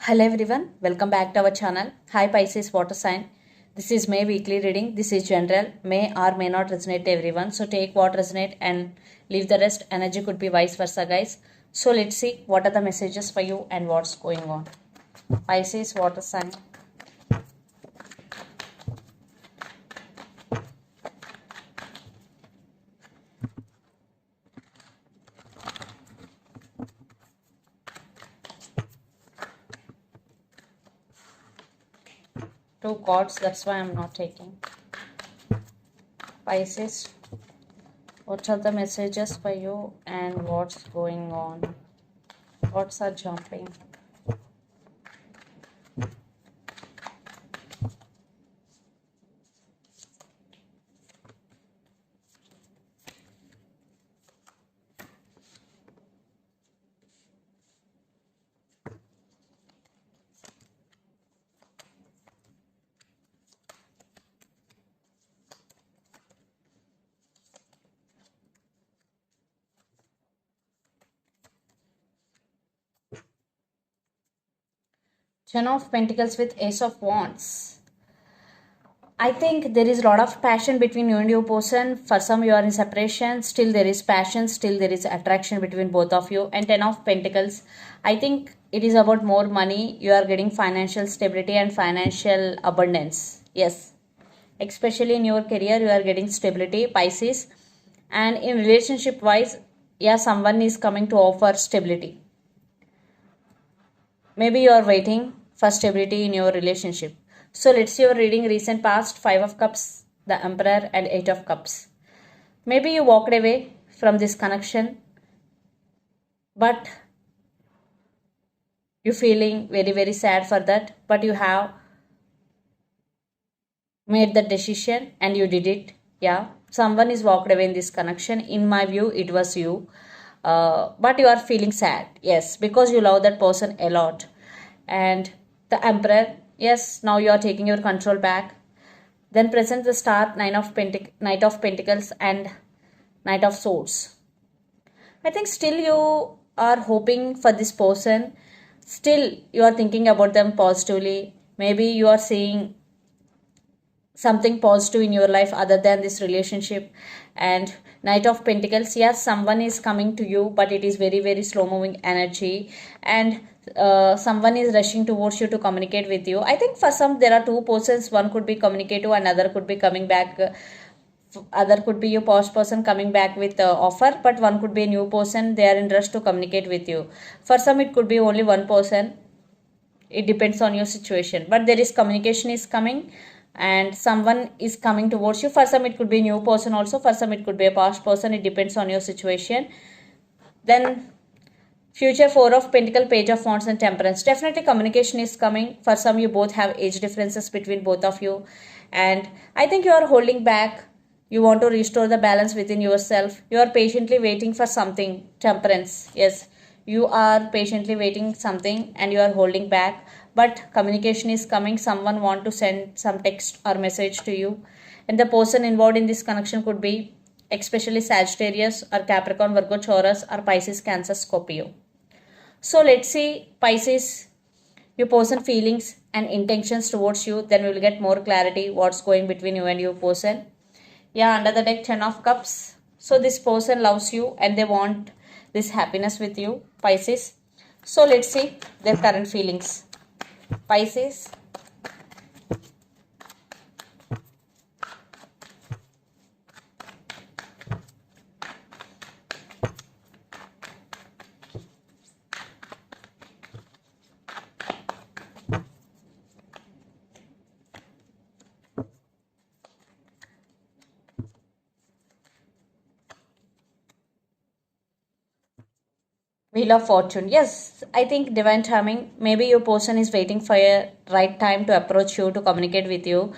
Hello everyone, welcome back to our channel. Hi Pisces water sign. This is May weekly reading. This is general. May or may not resonate to everyone. So take what resonate and leave the rest. Energy could be vice versa, guys. So let's see what are the messages for you and what's going on. Pisces water sign. Two cards, that's why I'm not taking. Pisces, what are the messages for you and what's going on? Thoughts are jumping. Ten of Pentacles with Ace of Wands. I think there is a lot of passion between you and your person. For some, you are in separation. Still, there is passion. Still, there is attraction between both of you. And Ten of Pentacles. I think it is about more money. You are getting financial stability and financial abundance. Yes. Especially in your career, you are getting stability, Pisces. And in relationship wise, yeah, someone is coming to offer stability. Maybe you are waiting for stability in your relationship. So let's see your reading recent past, 5 of Cups, the Emperor and 8 of Cups. Maybe you walked away from this connection, but you're feeling very, very sad for that, but you have made the decision and you did it. Yeah, someone is walked away in this connection. In my view, it was you. But you are feeling sad, yes, because you love that person a lot. And the Emperor, yes, now you are taking your control back. Then present the Star, Knight of Pentacles and Knight of Swords. I think still you are hoping for this person. Still you are thinking about them positively. Maybe you are seeing something positive in your life other than this relationship. And Knight of Pentacles, yes, someone is coming to you, but it is very, very slow moving energy. And someone is rushing towards you to communicate with you. I think for some there are two persons. One could be communicative, another could be coming back. Other could be your past person coming back with offer, but one could be a new person. They are in rush to communicate with you. For some, it could be only one person. It depends on your situation, but there is communication is coming and someone is coming towards you. For some, it could be a new person also. For some, it could be a past person. It depends on your situation. Then future, 4 of Pentacle, Page of Wands and Temperance. Definitely communication is coming. For some, you both have age differences between both of you. And I think you are holding back. You want to restore the balance within yourself. You are patiently waiting for something. Temperance. Yes, you are patiently waiting something and you are holding back. But communication is coming. Someone want to send some text or message to you. And the person involved in this connection could be especially Sagittarius or Capricorn, Virgo, Taurus or Pisces, Cancer, Scorpio. So let's see Pisces, your person feelings and intentions towards you. Then we will get more clarity what's going between you and your person. Yeah, under the deck, 10 of Cups. So this person loves you and they want this happiness with you, Pisces. So let's see their current feelings. Pisces. Wheel of Fortune. Yes, I think divine timing. Maybe your person is waiting for a right time to approach you, to communicate with you.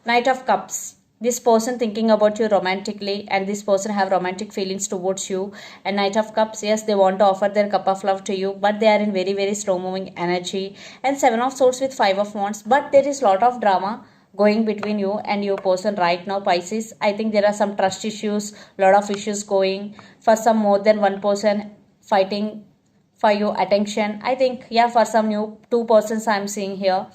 Knight of Cups. This person thinking about you romantically and this person have romantic feelings towards you. And Knight of Cups, yes, they want to offer their cup of love to you, but they are in very, very slow moving energy. And 7 of Swords with 5 of Wands. But there is lot of drama going between you and your person right now, Pisces. I think there are some trust issues, lot of issues going. For some, more than one person fighting for your attention. I think, yeah, for some new two persons I'm seeing here,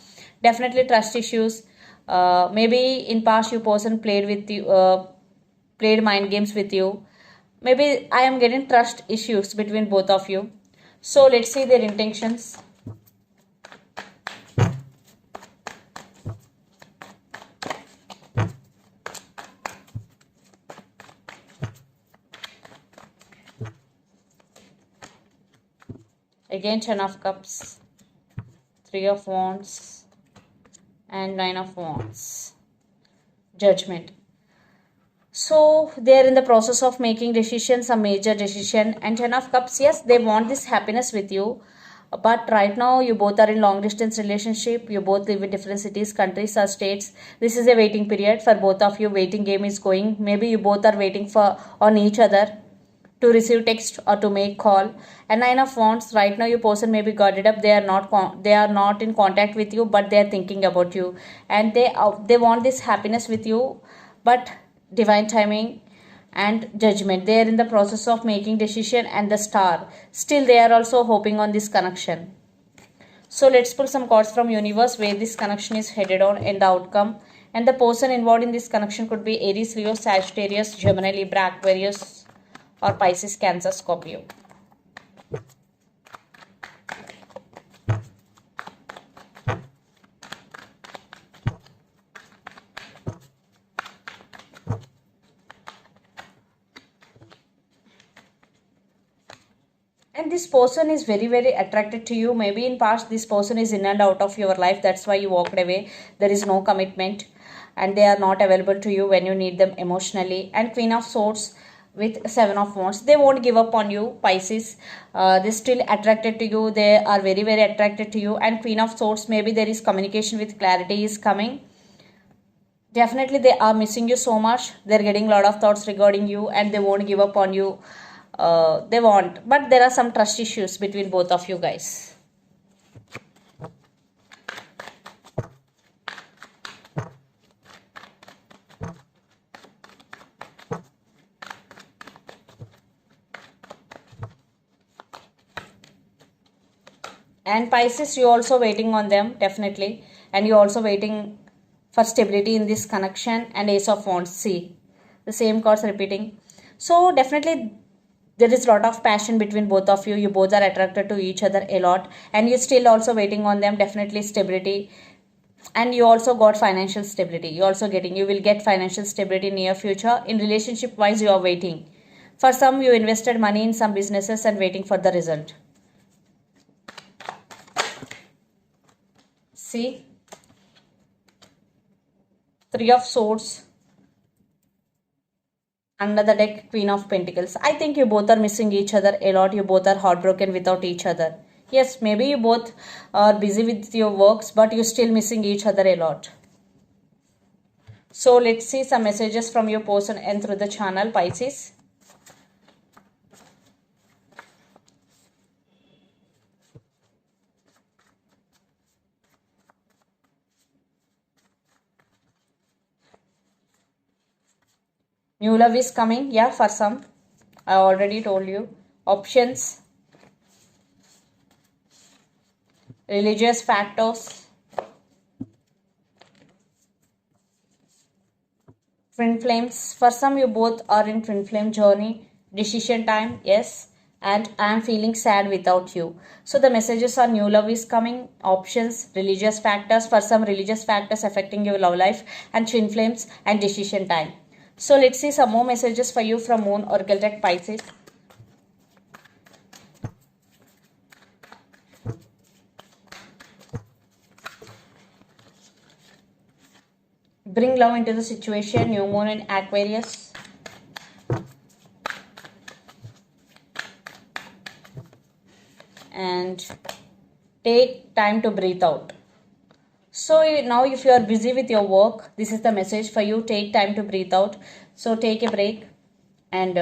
definitely trust issues. Maybe in past you person played with you, played mind games with you. Maybe I am getting trust issues between both of you. So let's see their intentions. Again, 10 of cups, 3 of wands, and 9 of wands. Judgment. So they are in the process of making decisions, a major decision. And 10 of cups, yes, they want this happiness with you. But right now you both are in long distance relationship. You both live in different cities, countries or states. This is a waiting period for both of you. Waiting game is going. Maybe you both are waiting for on each other to receive text or to make call. And 9 of wands, right now your person maybe got it up. They are not in contact with you, but they are thinking about you, and they want this happiness with you. But divine timing and judgment, they are in the process of making decision, and the star, still they are also hoping on this connection. So let's pull some cards from universe where this connection is headed on and the outcome. And the person involved in this connection could be Aries, Leo, Sagittarius, Gemini, Libra, Aquarius, or Pisces, Cancer, Scorpio. And this person is very attracted to you. Maybe in past this person is in and out of your life, that's why you walked away. There is no commitment, and they are not available to you when you need them emotionally. And Queen of Swords with 7 of wands, they won't give up on you, Pisces. They're still attracted to you. They are very attracted to you. And Queen of Swords, maybe there is communication with clarity is coming. Definitely they are missing you so much. They're getting a lot of thoughts regarding you, and they won't give up on you. They want, but there are some trust issues between both of you guys. And Pisces, you also waiting on them, definitely, and you also waiting for stability in this connection. And Ace of Wands, see the same cards repeating. So definitely there is a lot of passion between both of you. You both are attracted to each other a lot, and you still also waiting on them, definitely stability. And you also got financial stability. You will get financial stability in near future. In relationship wise, you are waiting. For some, you invested money in some businesses and waiting for the result. See, 3 of Swords. Under the deck, Queen of Pentacles. I think you both are missing each other a lot. You both are heartbroken without each other. Yes, maybe you both are busy with your works, but you're still missing each other a lot. So let's see some messages from your person and through the channel, Pisces. New love is coming. Yeah, for some. I already told you. Options. Religious factors. Twin flames. For some, you both are in twin flame journey. Decision time. Yes. And I am feeling sad without you. So the messages are new love is coming. Options. Religious factors. For some, religious factors affecting your love life. And twin flames and decision time. So let's see some more messages for you from Moon Oracle Deck, Pisces. Bring love into the situation. New Moon in Aquarius. And take time to breathe out. So now if you are busy with your work, this is the message for you. Take time to breathe out. So take a break and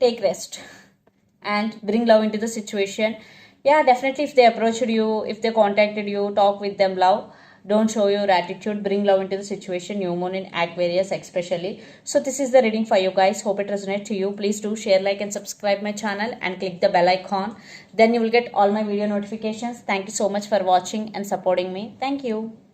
take rest and bring love into the situation. Yeah, definitely if they approached you, if they contacted you, talk with them love. don't show your attitude, bring love into the situation. New moon in Aquarius especially. So this is the reading for you guys. Hope it resonates to you. Please do share, like and subscribe my channel and click the bell icon. Then you will get all my video notifications. Thank you so much for watching and supporting me. Thank you.